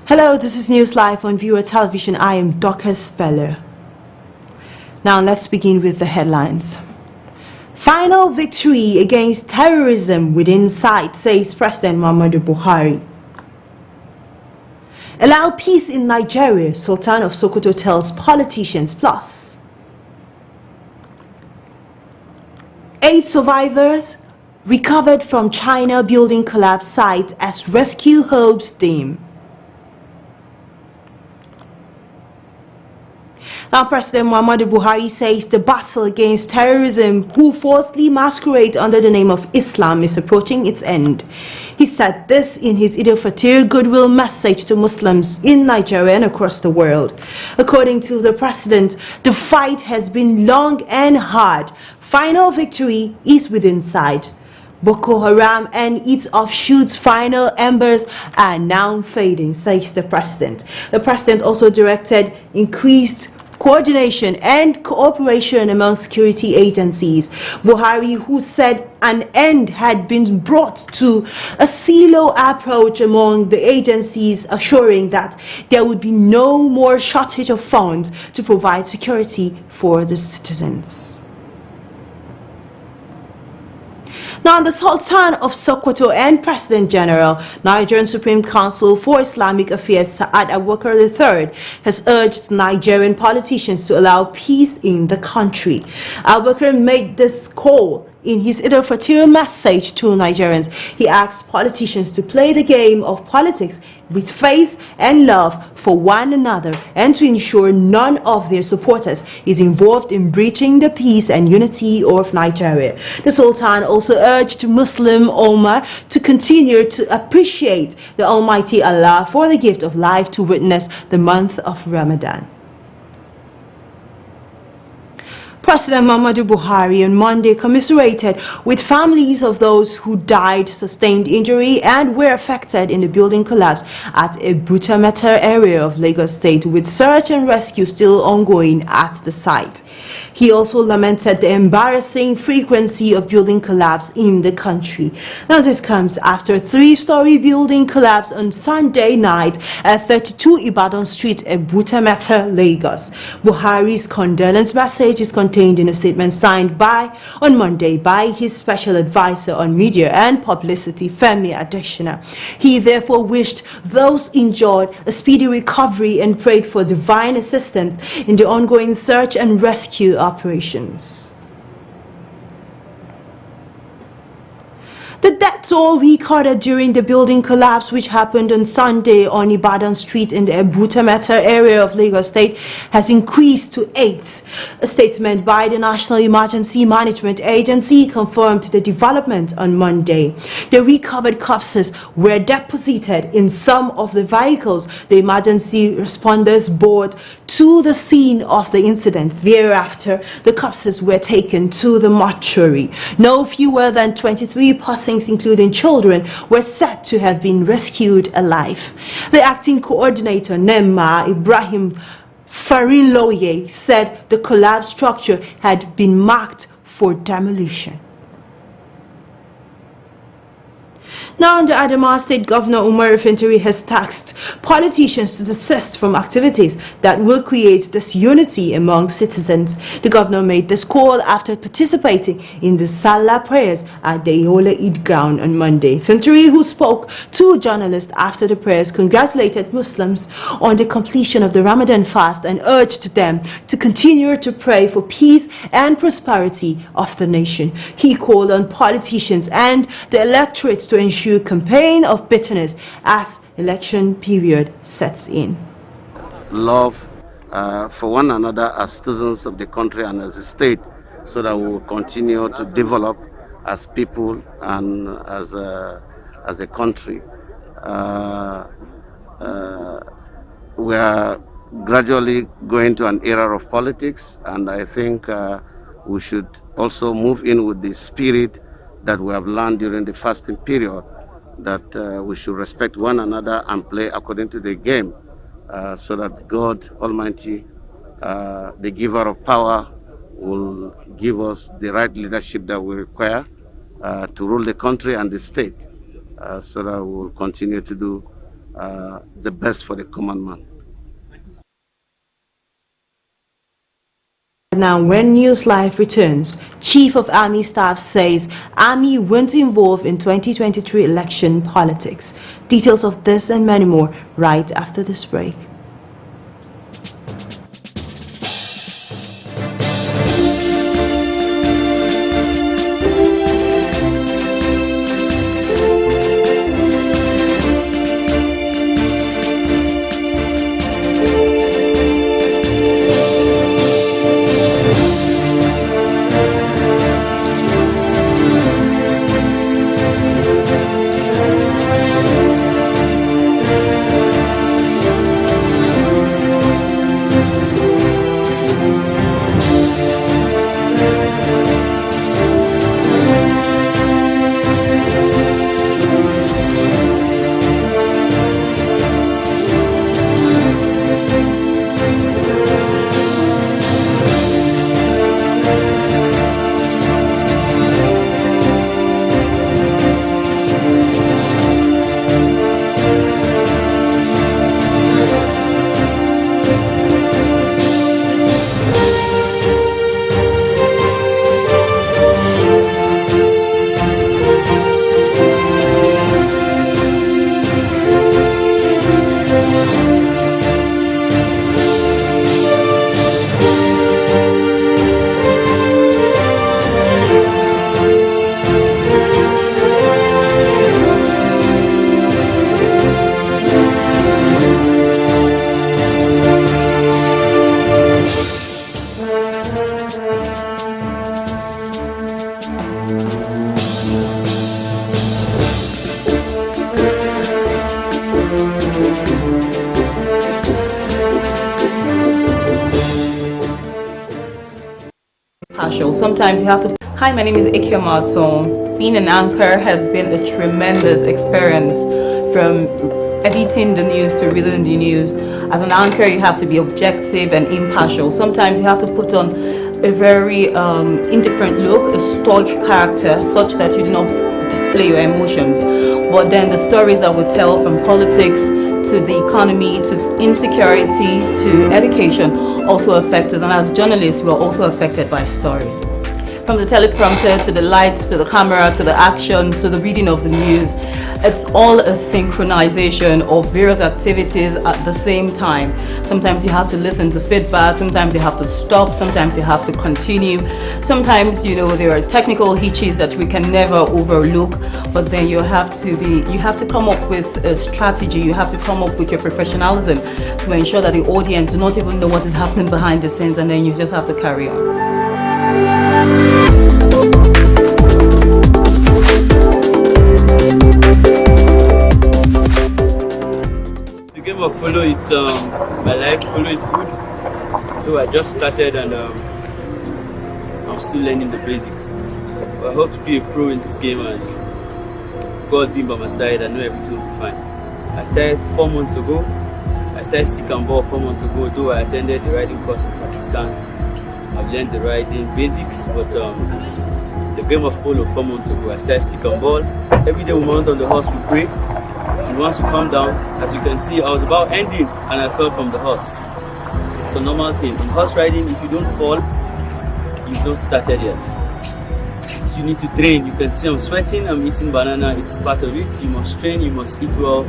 Hello, this is Newslive on Viewer Television. I am Dorcas Speller. Now let's begin with the headlines. Final victory against terrorism within sight, says President Muhammadu Buhari. Allow peace in Nigeria, Sultan of Sokoto tells politicians. Plus, 8 survivors recovered from China building collapse site as rescue hopes dim. Now, President Muhammadu Buhari says the battle against terrorism who falsely masquerade under the name of Islam is approaching its end. He said this in his Eid al-Fitr goodwill message to Muslims in Nigeria and across the world. According to the president, the fight has been long and hard. Final victory is within sight. Boko Haram and its offshoots' final embers are now fading, says the president. The president also directed increased coordination and cooperation among security agencies. Buhari, who said an end had been brought to a silo approach among the agencies, assuring that there would be no more shortage of funds to provide security for the citizens. Now, the Sultan of Sokoto and President General, Nigerian Supreme Council for Islamic Affairs Sa'ad Abubakar III, has urged Nigerian politicians to allow peace in the country. Abubakar made this call in his Eid al-Fitr message to Nigerians. He asked politicians to play the game of politics with faith and love for one another and to ensure none of their supporters is involved in breaching the peace and unity of Nigeria. The Sultan also urged Muslim Ummah to continue to appreciate the Almighty Allah for the gift of life to witness the month of Ramadan. President Muhammadu Buhari on Monday commiserated with families of those who died, sustained injury, and were affected in the building collapse at a Butameta area of Lagos State, with search and rescue still ongoing at the site. He also lamented the embarrassing frequency of building collapse in the country. Now, this comes after a 3-story building collapse on Sunday night at 32 Ibadan Street at Butameta, Lagos. Buhari's condolence message is contained in a statement signed on Monday by his special advisor on media and publicity, Femi Adesina. He therefore wished those injured a speedy recovery and prayed for divine assistance in the ongoing search and rescue operations. The death toll recorded during the building collapse, which happened on Sunday on Ibadan Street in the Butameta area of Lagos State, has increased to 8. A statement by the National Emergency Management Agency confirmed the development on Monday. The recovered corpses were deposited in some of the vehicles the emergency responders brought to the scene of the incident. Thereafter, the corpses were taken to the mortuary. No fewer than 23 persons, including children, were said to have been rescued alive. The acting coordinator, Nema Ibrahim Farinloye, said the collapsed structure had been marked for demolition. Now, the Adamawa State Governor Umar Fintiri has tasked politicians to desist from activities that will create disunity among citizens. The governor made this call after participating in the Salah prayers at the Iola Eid ground on Monday. Fintiri, who spoke to journalists after the prayers, congratulated Muslims on the completion of the Ramadan fast and urged them to continue to pray for peace and prosperity of the nation. He called on politicians and the electorate to ensure campaign of bitterness as election period sets in. Love for one another as citizens of the country and as a state, so that we will continue to develop as people and as a country. We are gradually going to an era of politics, and I think we should also move in with the spirit that we have learned during the fasting period, that we should respect one another and play according to the game, so that God Almighty, the giver of power, will give us the right leadership that we require to rule the country and the state, so that we will continue to do the best for the common man. Now, when Newslive returns, Chief of Army Staff says Army won't involve in 2023 election politics. Details of this and many more right after this break. Partial. Sometimes you have to. Hi, my name is Ikia Marton. Being an anchor has been a tremendous experience, from editing the news to reading the news. As an anchor, you have to be objective and impartial. Sometimes you have to put on a very indifferent look, a stoic character, such that you do not display your emotions. But then the stories that we tell, from politics to the economy to insecurity to education, also affect us. And as journalists, we're also affected by stories. From the teleprompter to the lights to the camera to the action to the reading of the news, it's all a synchronization of various activities at the same time. Sometimes you have to listen to feedback, sometimes you have to stop, sometimes you have to continue. Sometimes, there are technical hitches that we can never overlook, but then you have to come up with a strategy, you have to come up with your professionalism to ensure that the audience do not even know what is happening behind the scenes, and then you just have to carry on. The game of polo, it's my life. Polo is good. So I just started and I'm still learning the basics. But I hope to be a pro in this game, and God being by my side, I know everything will be fine. I started 4 months ago. I started stick and ball 4 months ago, though I attended the riding course in Pakistan. I've learned the riding basics, but the game of polo 4 months ago, I started stick and ball. Every day we mount on the horse, we pray, and once we come down, as you can see, I was about ending and I fell from the horse. It's a normal thing. In horse riding, if you don't fall, you've not started yet. So you need to train. You can see I'm sweating, I'm eating banana, it's part of it. You must train, you must eat well,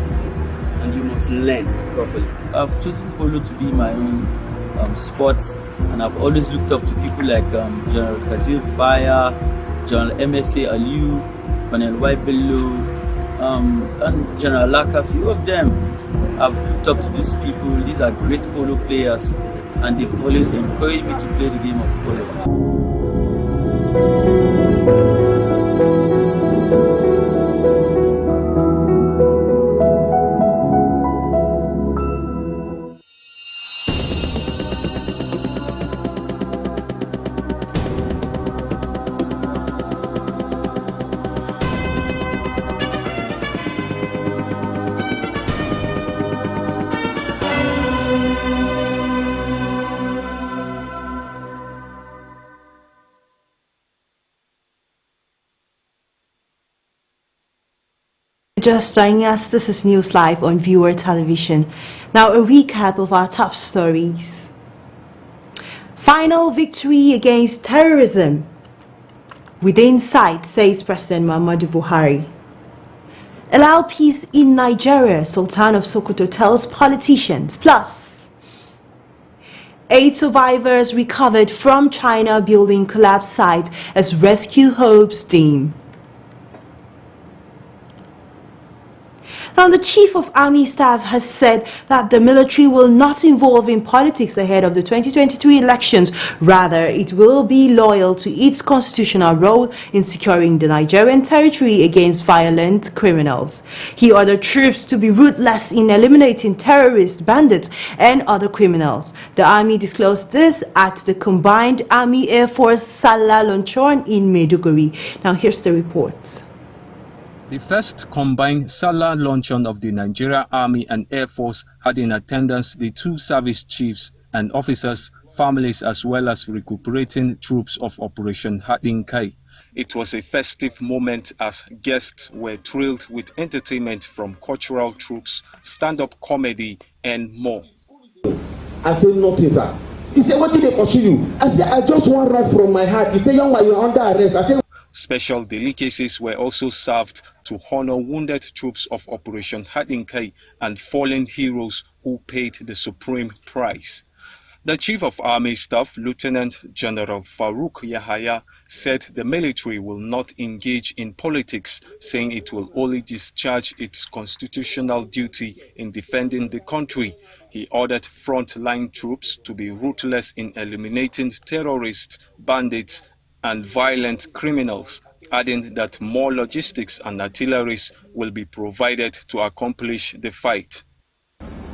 and you must learn properly. I've chosen polo to be my own sport, and I've always looked up to people like General Kazir Fire, General MSA Aliu, Colonel Y. Bello, and General Laka. Few of them, I've looked up to these people. These are great polo players, and they've always encouraged me to play the game of polo. Just joining us, this is Newslive on Viewer Television. Now a recap of our top stories. Final victory against terrorism within sight, says President Muhammadu Buhari. Allow peace in Nigeria, Sultan of Sokoto tells politicians. Plus, 8 survivors recovered from China building collapse site as rescue hopes dim. Now, the Chief of Army Staff has said that the military will not involve in politics ahead of the 2023 elections. Rather, it will be loyal to its constitutional role in securing the Nigerian territory against violent criminals. He ordered troops to be ruthless in eliminating terrorists, bandits, and other criminals. The Army disclosed this at the Combined Army Air Force Salah Luncheon in Maiduguri. Now, here's the report. The first combined Salah luncheon of the Nigeria Army and Air Force had in attendance the 2 service chiefs and officers, families, as well as recuperating troops of Operation Haɗin Kai. It was a festive moment as guests were thrilled with entertainment from cultural troops, stand-up comedy, and more. I said, nothing, sir. He said, what did they pursue you? I said, I just want right from my heart. He said, young man, you're under arrest. I said, special delicacies were also served to honor wounded troops of Operation Haɗin Kai and fallen heroes who paid the supreme price. The Chief of Army Staff, Lieutenant General Farouk Yahaya, said the military will not engage in politics, saying it will only discharge its constitutional duty in defending the country. He ordered frontline troops to be ruthless in eliminating terrorists, bandits, and violent criminals, adding that more logistics and artilleries will be provided to accomplish the fight.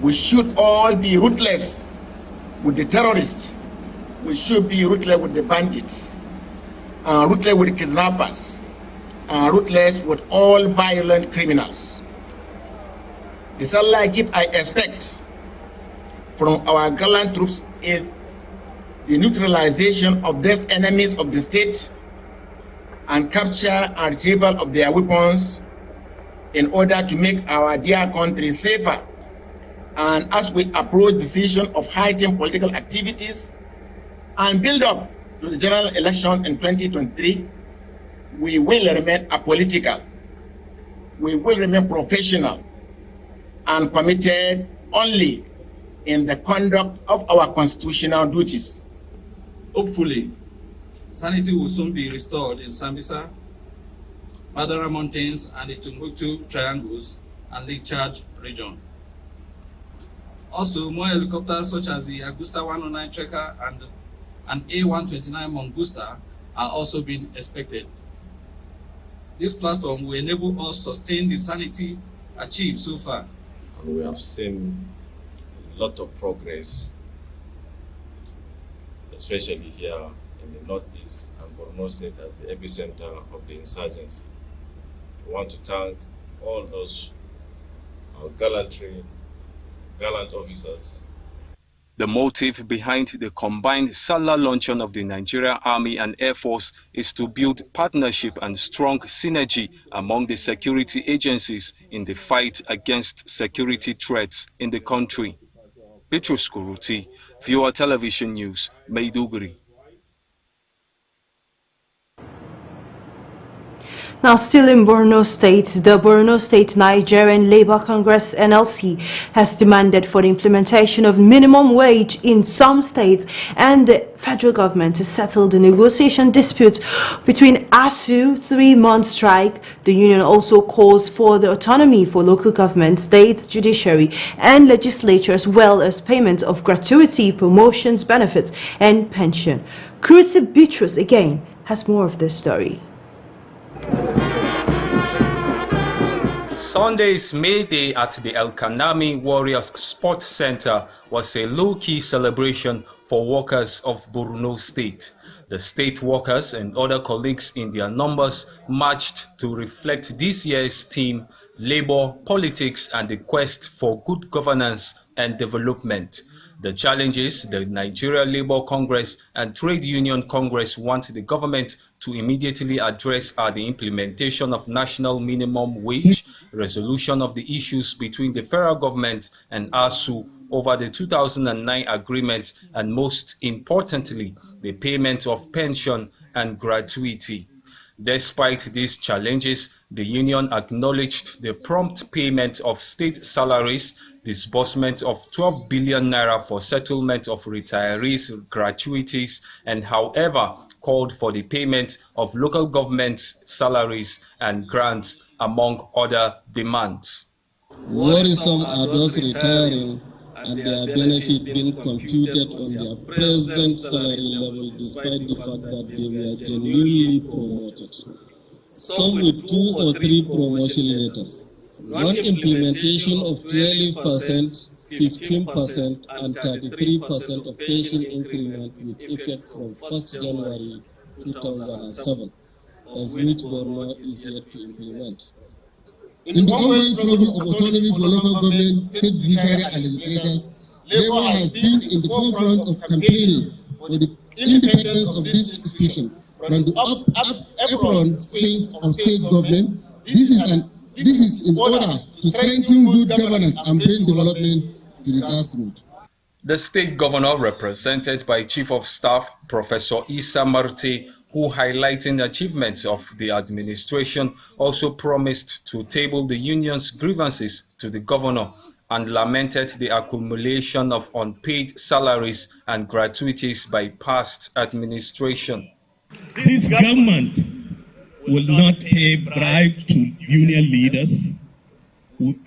We should all be ruthless with the terrorists. We should be ruthless with the bandits, ruthless with the kidnappers, ruthless with all violent criminals. The Salah gift I expect from our gallant troops is the neutralization of these enemies of the state and capture and retrieval of their weapons in order to make our dear country safer. And as we approach the decision of heightened political activities and build up to the general election in 2023, we will remain apolitical. We will remain professional and committed only in the conduct of our constitutional duties. Hopefully, sanity will soon be restored in Sambisa, Madara Mountains, and the Timbuktu Triangles and Lake Chad region. Also, more helicopters such as the Agusta 109 Trekker and an A129 Mongusta are also being expected. This platform will enable us to sustain the sanity achieved so far. And we have seen a lot of progress, especially here in the northeast and Borno State as the epicenter of the insurgency. We want to thank all those gallant officers. The motive behind the combined Salah luncheon of the Nigeria Army and Air Force is to build partnership and strong synergy among the security agencies in the fight against security threats in the country. Petrus Kuruti, Viewer Television News, Maiduguri. Now, still in Borno State, the Borno State Nigerian Labour Congress (NLC) has demanded for the implementation of minimum wage in some states and the federal government to settle the negotiation dispute between ASU 3-month strike. The union also calls for the autonomy for local government, states, judiciary, and legislature, as well as payment of gratuity, promotions, benefits, and pension. Kurti Bitrus again has more of this story. Sunday's May Day at the El Kanami Warriors Sports Center was a low-key celebration for workers of Borno State. The state workers and other colleagues in their numbers marched to reflect this year's theme, labor, politics, and the quest for good governance and development. The challenges the Nigeria Labour Congress and Trade Union Congress want the government to immediately address are the implementation of national minimum wage, resolution of the issues between the federal government and ASU over the 2009 agreement, and most importantly, the payment of pension and gratuity. Despite these challenges, the union acknowledged the prompt payment of state salaries, disbursement of 12 billion naira for settlement of retirees' gratuities, and however called for the payment of local government salaries and grants, among other demands. Worrisome are those retiring and their benefit being computed on their present salary level despite the fact that they were genuinely promoted. Some with 2 or 3 promotion letters. Non-implementation of 12%, 15% and 33% of pension increment with effect from 1st January 2007, of which Borno is yet to implement. In the ongoing struggle of autonomy for local government, state judiciary and legislators, Labour has been in the forefront of campaigning for the independence of this institution from the apron strength of state government. This is in order to strengthen good governance and bring development to the grassroots. The state governor, represented by Chief of Staff Professor Issa Marte, who highlighting achievements of the administration, also promised to table the union's grievances to the governor and lamented the accumulation of unpaid salaries and gratuities by past administration. This government will not pay bribe to union leaders,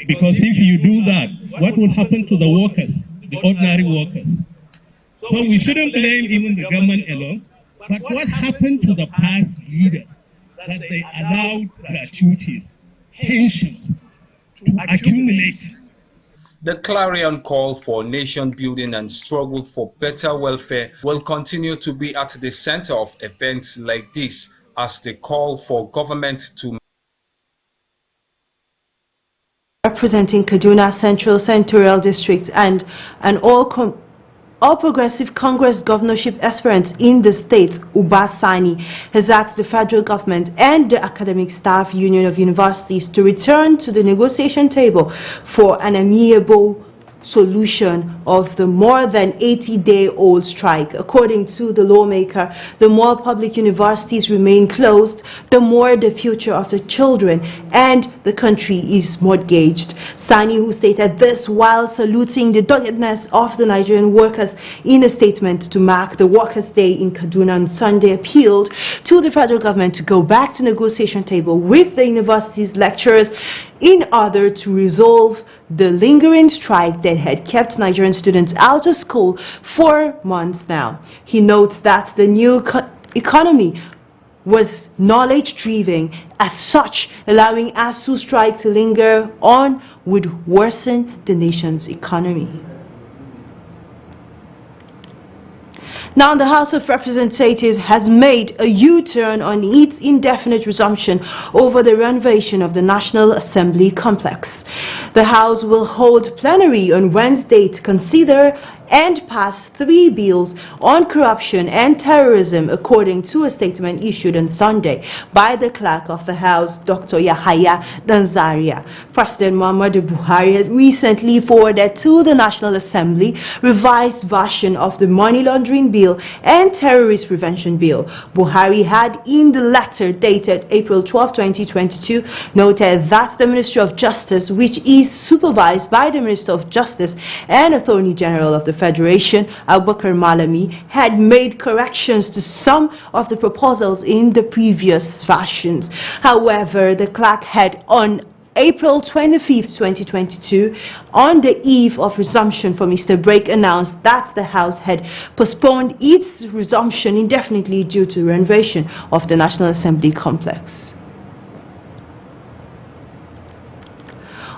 because if you do that, what will happen to the workers, the ordinary workers? So we shouldn't blame even the government alone, but what happened to the past leaders that they allowed gratuities, pensions to accumulate? The clarion call for nation building and struggle for better welfare will continue to be at the center of events like this, as they call for government to representing Kaduna Central Senatorial District and all Progressive Congress governorship aspirants in the state, Uba Sani, has asked the federal government and the Academic Staff Union of Universities to return to the negotiation table for an amiable solution of the more than 80-day-old strike. According to the lawmaker, the more public universities remain closed, the more the future of the children and the country is mortgaged. Sani, who stated this while saluting the doggedness of the Nigerian workers in a statement to mark the Workers' Day in Kaduna on Sunday, appealed to the federal government to go back to negotiation table with the university's lecturers in order to resolve the lingering strike that had kept Nigerian students out of school for months now. He notes that the new economy was knowledge-driven. As such, allowing ASU strike to linger on would worsen the nation's economy. Now, the House of Representatives has made a U-turn on its indefinite resumption over the renovation of the National Assembly complex. The House will hold plenary on Wednesday to consider and pass 3 bills on corruption and terrorism, according to a statement issued on Sunday by the Clerk of the House, Dr. Yahaya Danzaria. President Muhammadu Buhari had recently forwarded to the National Assembly revised version of the Money Laundering Bill and Terrorist Prevention Bill. Buhari had, in the letter dated April 12, 2022, noted that the Ministry of Justice, which is supervised by the Minister of Justice and Attorney General of the Federation, Abubakar Malami, had made corrections to some of the proposals in the previous versions. However, the clerk had on April 25, 2022, on the eve of resumption from Easter break, announced that the House had postponed its resumption indefinitely due to renovation of the National Assembly complex.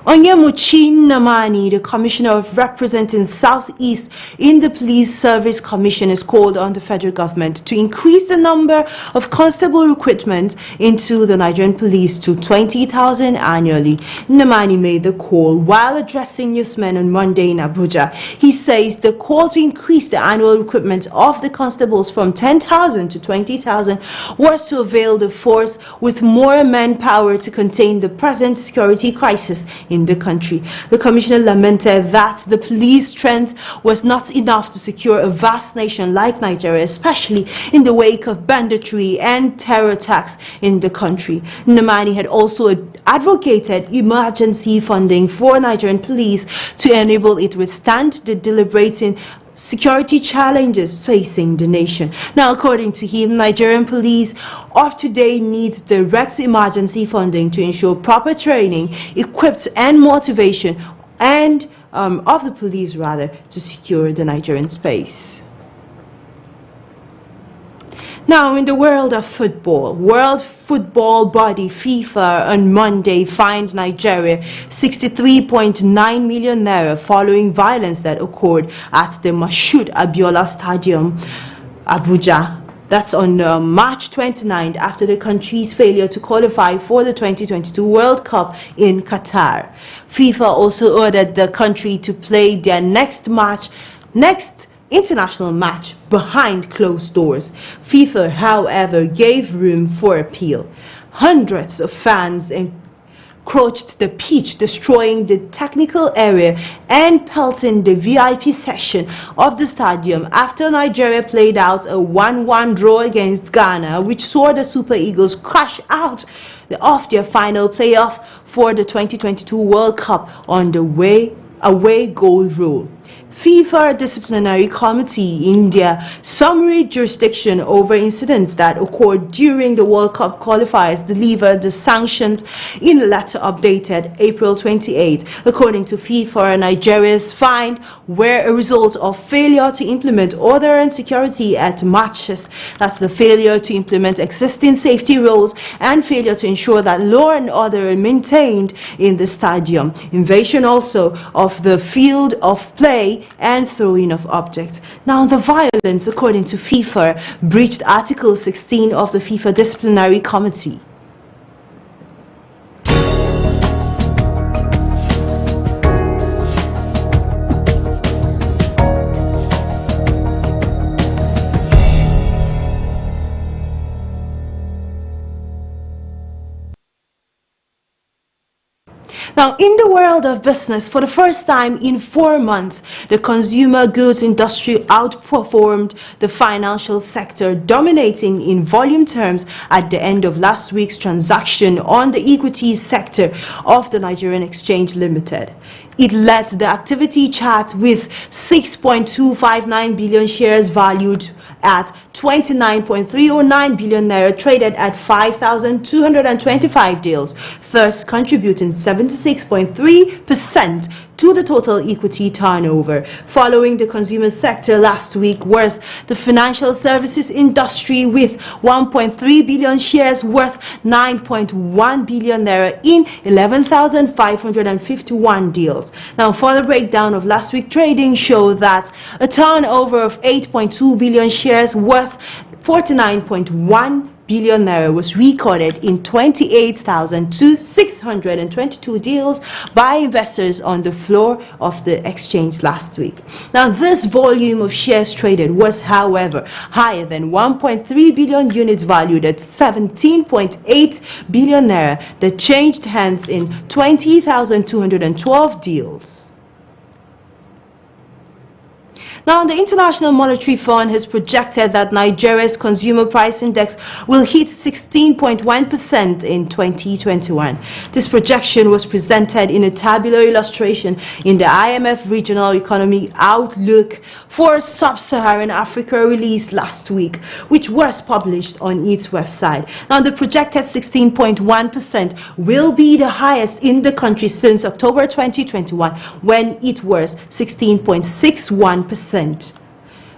Onyemuchi Namani, the Commissioner of Representing Southeast in the Police Service Commission, has called on the federal government to increase the number of constable recruitment into the Nigerian police to 20,000 annually. Namani made the call while addressing newsmen on Monday in Abuja. He says the call to increase the annual recruitment of the constables from 10,000 to 20,000 was to avail the force with more manpower to contain the present security crisis in the country. The commissioner lamented that the police strength was not enough to secure a vast nation like Nigeria, especially in the wake of banditry and terror attacks in the country. Namani had also advocated emergency funding for Nigerian police to enable it withstand the deliberating security challenges facing the nation. Now, according to him, Nigerian police of today needs direct emergency funding to ensure proper training, equipped and motivation and of the police rather to secure the Nigerian space. Now, in the world of football, World Football Body FIFA on Monday fined Nigeria 63.9 million naira following violence that occurred at the Mashood Abiola Stadium, Abuja. That's on March 29th after the country's failure to qualify for the 2022 World Cup in Qatar. FIFA also ordered the country to play their next international match behind closed doors. FIFA, however, gave room for appeal. Hundreds of fans encroached the pitch, destroying the technical area and pelting the VIP section of the stadium after Nigeria played out a 1-1 draw against Ghana, which saw the Super Eagles crash out of their final playoff for the 2022 World Cup on the away goal rule. FIFA Disciplinary Committee in their summary jurisdiction over incidents that occurred during the World Cup qualifiers delivered the sanctions in a letter updated April 28. According to FIFA, Nigeria's fine were a result of failure to implement order and security at matches. That's the failure to implement existing safety rules and failure to ensure that law and order are maintained in the stadium. Invasion also of the field of play and throwing of objects. Now, the violence, according to FIFA, breached Article 16 of the FIFA Disciplinary Committee. Now, in the world of business, for the first time in 4 months, the consumer goods industry outperformed the financial sector, dominating in volume terms at the end of last week's transaction on the equities sector of the Nigerian Exchange Limited. It led the activity chart with 6.259 billion shares valued at 29.309 billion naira, traded at 5,225 deals, thus contributing 76.3% to the total equity turnover. Following the consumer sector last week was the financial services industry with 1.3 billion shares worth 9.1 billion naira in 11,551 deals. Now, further breakdown of last week's trading showed that a turnover of 8.2 billion shares worth 49.1 billion naira was recorded in 28,622 deals by investors on the floor of the exchange last week. Now, this volume of shares traded was, however, higher than 1.3 billion units valued at 17.8 billion naira that changed hands in 20,212 deals. Now, the International Monetary Fund has projected that Nigeria's consumer price index will hit 16.1% in 2021. This projection was presented in a tabular illustration in the IMF Regional Economic Outlook for Sub-Saharan Africa released last week, which was published on its website. Now, the projected 16.1% will be the highest in the country since October 2021, when it was 16.61%.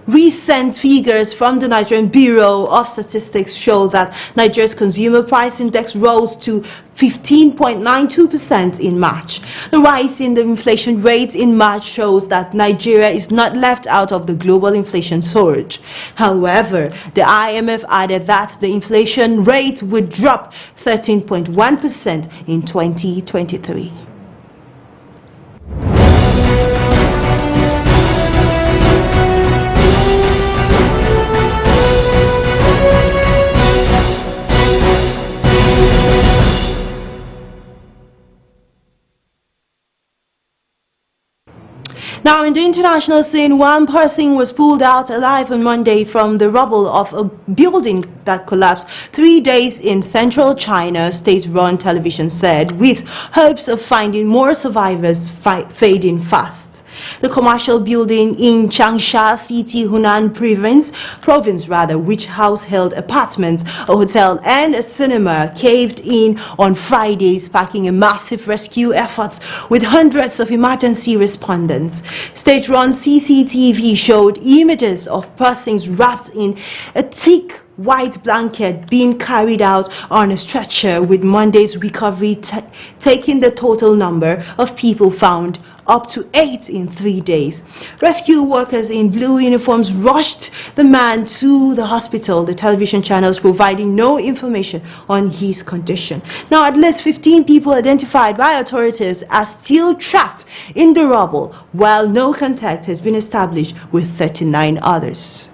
Recent figures from the Nigerian Bureau of Statistics show that Nigeria's consumer price index rose to 15.92% in March. The rise in the inflation rate in March shows that Nigeria is not left out of the global inflation surge. However, the IMF added that the inflation rate would drop 13.1% in 2023. Now, in the international scene, one person was pulled out alive on Monday from the rubble of a building that collapsed 3 days in central China, state-run television said, with hopes of finding more survivors fading fast. The commercial building in Changsha City, Hunan province, which held apartments, a hotel and a cinema, caved in on Friday, sparking a massive rescue effort with hundreds of emergency respondents. State-run CCTV showed images of persons wrapped in a thick white blanket being carried out on a stretcher, with Monday's recovery taking the total number of people found up to 8 in 3 days. Rescue workers in blue uniforms rushed the man to the hospital, the television channels providing no information on his condition. Now, at least 15 people identified by authorities are still trapped in the rubble, while no contact has been established with 39 others.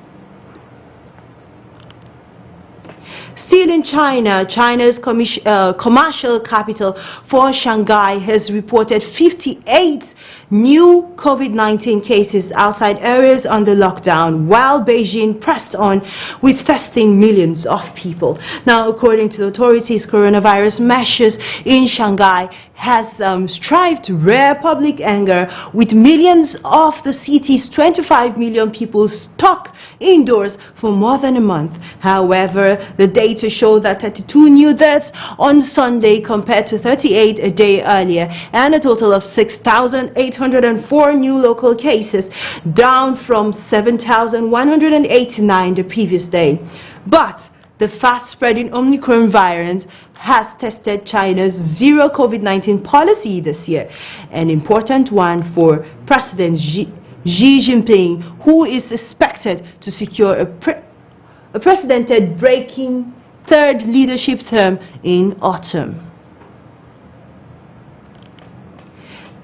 Still in China, China's commercial capital for Shanghai has reported 58 new COVID-19 cases outside areas under lockdown, while Beijing pressed on with testing millions of people. Now, according to the authorities, coronavirus measures in Shanghai has strived to rear public anger, with millions of the city's 25 million people stuck indoors for more than a month. However, the data show that 32 new deaths on Sunday compared to 38 a day earlier, and a total of 6,804 new local cases, down from 7,189 the previous day. But the fast-spreading Omicron variant has tested China's zero COVID-19 policy this year, an important one for President Xi Jinping, who is expected to secure a precedented-breaking third leadership term in autumn.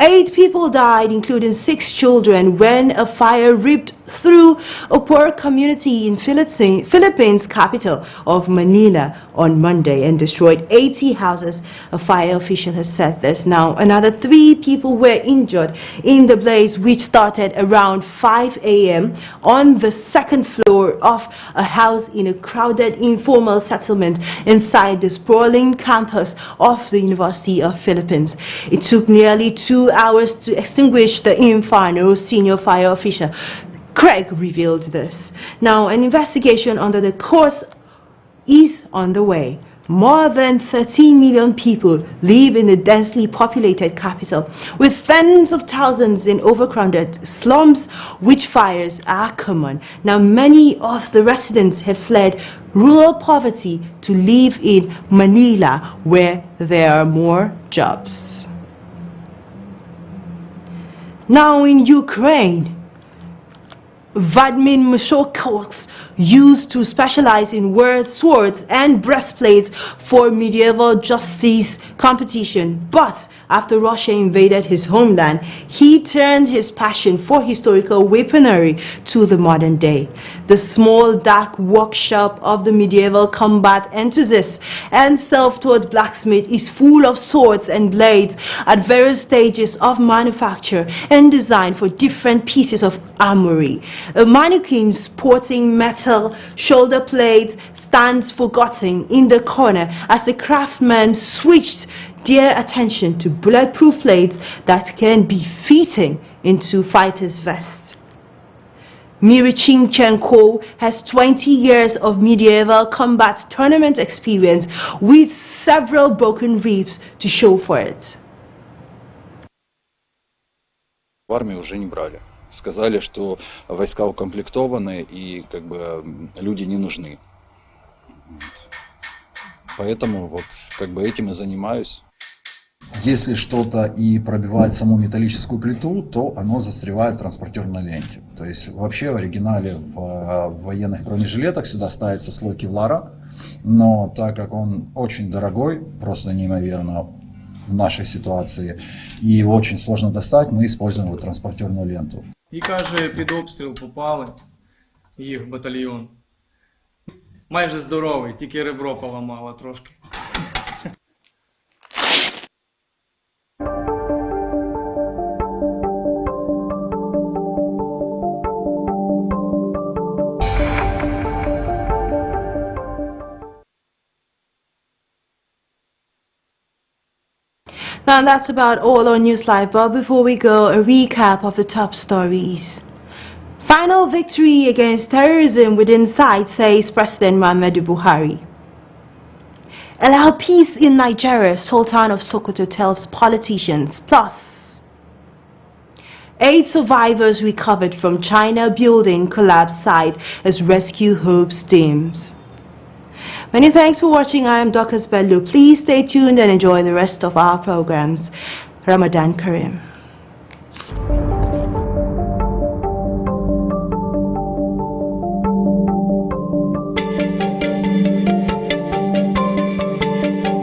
8 people died, including 6 children, when a fire ripped through a poor community in Philippines' capital of Manila on Monday and destroyed 80 houses. A fire official has said this. Now, another 3 people were injured in the blaze, which started around 5 a.m. on the second floor of a house in a crowded informal settlement inside the sprawling campus of the University of Philippines. It took nearly 2 hours to extinguish the inferno, senior fire official Craig revealed this. Now, an investigation under the course is on the way. More than 13 million people live in the densely populated capital, with tens of thousands in overcrowded slums, which fires are common. Now, many of the residents have fled rural poverty to live in Manila, where there are more jobs. Now, in Ukraine, Vadmin Mushokovs used to specialize in swords and breastplates for medieval justice competition, but after Russia invaded his homeland, he turned his passion for historical weaponry to the modern day. The small dark workshop of the medieval combat enthusiast and self-taught blacksmith is full of swords and blades at various stages of manufacture and design for different pieces of armory. A mannequin sporting metal shoulder blades stands forgotten in the corner as the craftsmen switched their attention to bulletproof blades that can be fitting into fighters' vests. Mirychinchenko has 20 years of medieval combat tournament experience, with several broken ribs to show for it. В армию уже не брали. сказали, что войска укомплектованы и как бы люди не нужны. Поэтому вот как бы этим и занимаюсь. Если что-то и пробивает саму металлическую плиту, то оно застревает в транспортерной ленте. То есть вообще в оригинале в военных бронежилетах сюда ставится слой кевлара, но так как он очень дорогой, просто неимоверно в нашей ситуации, и его очень сложно достать, мы используем вот транспортерную ленту. І каже, під обстріл попали їх батальйон. Майже здоровий, тільки ребро поламало трошки. Now that's about all on Newslive, but before we go, a recap of the top stories. Final victory against terrorism within sight, says President Muhammadu Buhari. Allow peace in Nigeria, Sultan of Sokoto tells politicians. Plus, 8 survivors recovered from China building collapse site as rescue hopes dims. Many thanks for watching. I am Dorcas Bello. Please stay tuned and enjoy the rest of our programs. Ramadan Kareem.